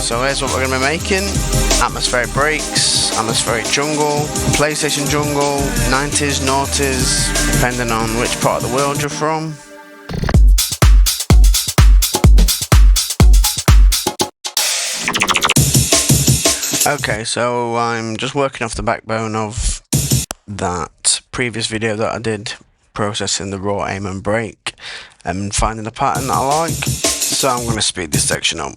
So here's what we're going to be making: atmospheric breaks, atmospheric jungle, PlayStation jungle, 90s, noughties, depending on which part of the world you're from. Okay, so I'm just working off the backbone of that previous video that I did, processing the raw aim and break and finding a pattern that I like. So I'm going to speed this section up.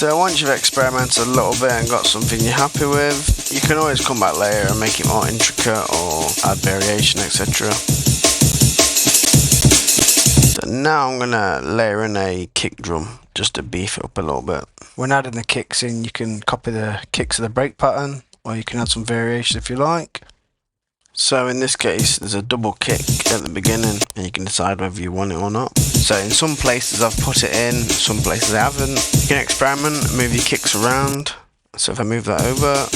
So once you've experimented a little bit and got something you're happy with, you can always come back later and make it more intricate or add variation, etc. So now I'm going to layer in a kick drum just to beef it up a little bit. When adding the kicks in, you can copy the kicks of the break pattern, or you can add some variation if you like. So in this case, there's a double kick at the beginning, and you can decide whether you want it or not. So in some places I've put it in, some places I haven't. You can experiment, move your kicks around. So if I move that over,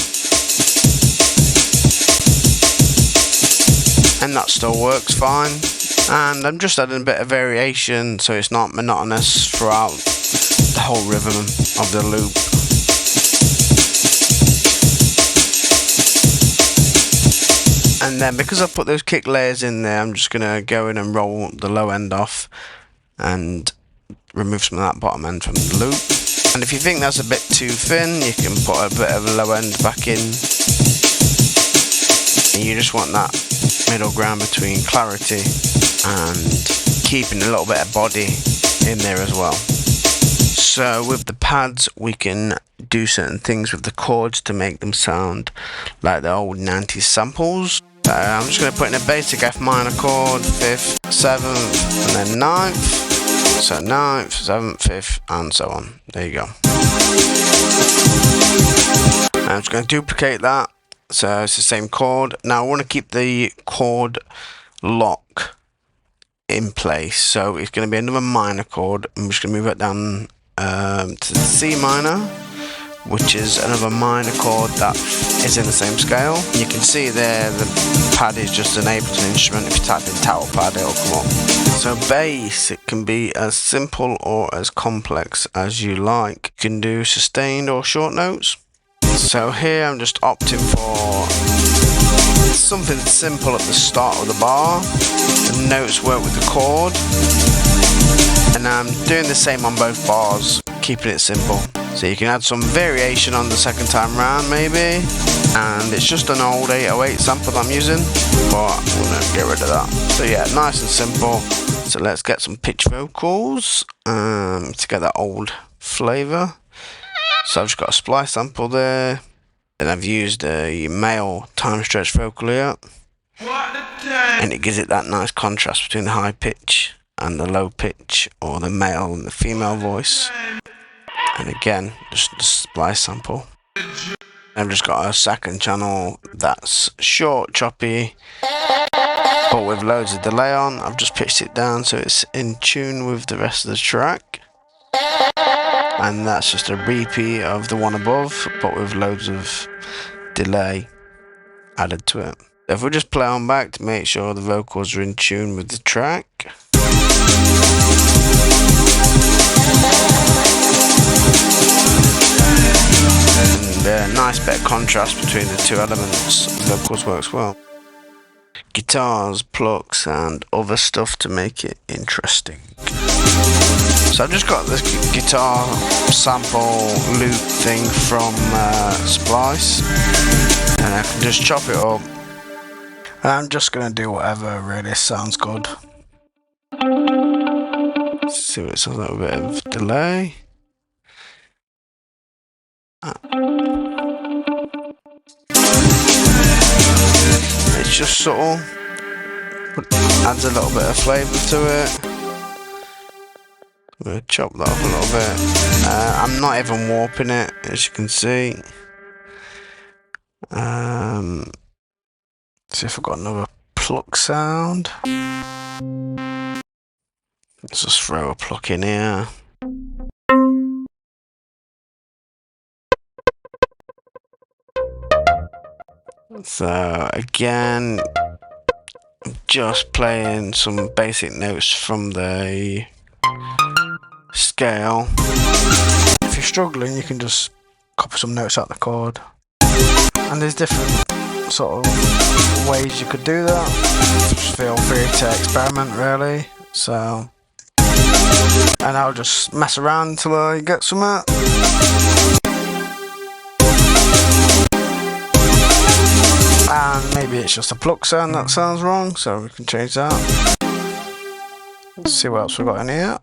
and that still works fine. And I'm just adding a bit of variation so it's not monotonous throughout the whole rhythm of the loop. And then because I put those kick layers in there, I'm just going to go in and roll the low end off and remove some of that bottom end from the loop. And if you think that's a bit too thin, you can put a bit of a low end back in. And you just want that middle ground between clarity and keeping a little bit of body in there as well. So with the pads, we can do certain things with the chords to make them sound like the old 90s samples. So I'm just going to put in a basic F minor chord, 5th, 7th, and then 9th. So 9th, 7th, 5th, and so on. There you go. I'm just going to duplicate that. So it's the same chord. Now I want to keep the chord lock in place. So it's going to be another minor chord. I'm just going to move it down to the C minor, which is another minor chord that is in the same scale. You can see there the pad is just an Ableton instrument. If you type in tower pad, it'll come up. So bass, it can be as simple or as complex as you like. You can do sustained or short notes. So here I'm just opting for something simple at the start of the bar. The notes work with the chord. And I'm doing the same on both bars, keeping it simple. So you can add some variation on the second time round maybe. And it's just an old 808 sample that I'm using, but I'm going to get rid of that. So yeah, nice and simple. So let's get some pitch vocals to get that old flavour. So I've just got a splice sample there, and I've used a male time stretch vocal here, and it gives it that nice contrast between the high pitch and the low pitch, or the male and the female voice. And again, just a splice sample. I've just got a second channel that's short, choppy, but with loads of delay on. I've just pitched it down so it's in tune with the rest of the track. And that's just a repeat of the one above, but with loads of delay added to it. If we just play on back to make sure the vocals are in tune with the track. And a nice bit of contrast between the two elements. The vocals works well. Guitars, plucks, and other stuff to make it interesting. So I've just got this guitar sample loop thing from Splice, and I can just chop it up. And I'm just going to do whatever really sounds good. So it's a little bit of delay. It's just subtle, but adds a little bit of flavour to it. I'm going to chop that up a little bit. I'm not even warping it, as you can see. See if I've got another pluck sound. Let's just throw a pluck in here. So again, just playing some basic notes from the scale. If you're struggling, you can just copy some notes out the chord. And there's different sort of ways you could do that. Just feel free to experiment, really. So, and I'll just mess around until I get somewhere. And maybe it's just a pluck sound that sounds wrong, so we can change that. Let's see what else we've got in here.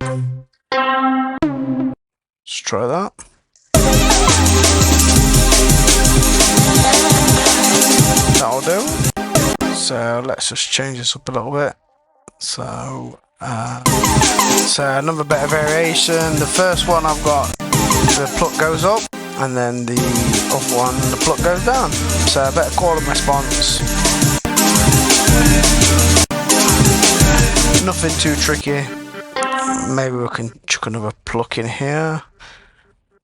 Let's try that. That'll do. So let's just change this up a little bit. So another bit of variation. The first one I've got, the pluck goes up, and then the other one, the pluck goes down. So a bit of call and response. Nothing too tricky. Maybe we can chuck another pluck in here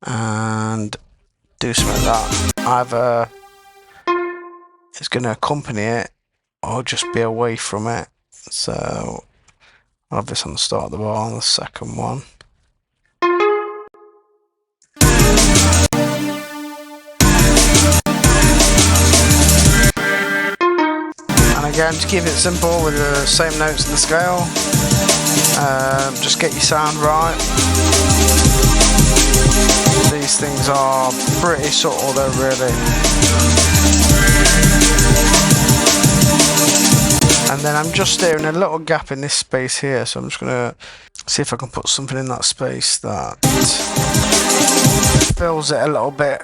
and do something like that. Either it's going to accompany it or just be away from it. So I'll have this on the start of the bar on the second one. And again, to keep it simple with the same notes in the scale, just get your sound right. These things are pretty subtle though, really. And then I'm just hearing a little gap in this space here, so I'm just going to see if I can put something in that space that fills it a little bit,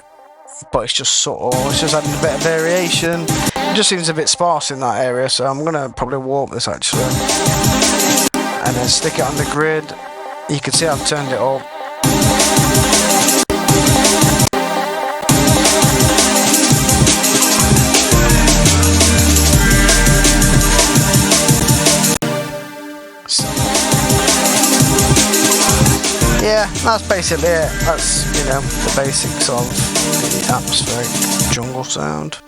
but it's just subtle. It's just adding a bit of variation. It just seems a bit sparse in that area, so I'm going to probably warp this actually. And then stick it on the grid. You can see I've turned it up. Yeah, that's basically it. That's, you know, the basics of the atmospheric jungle sound.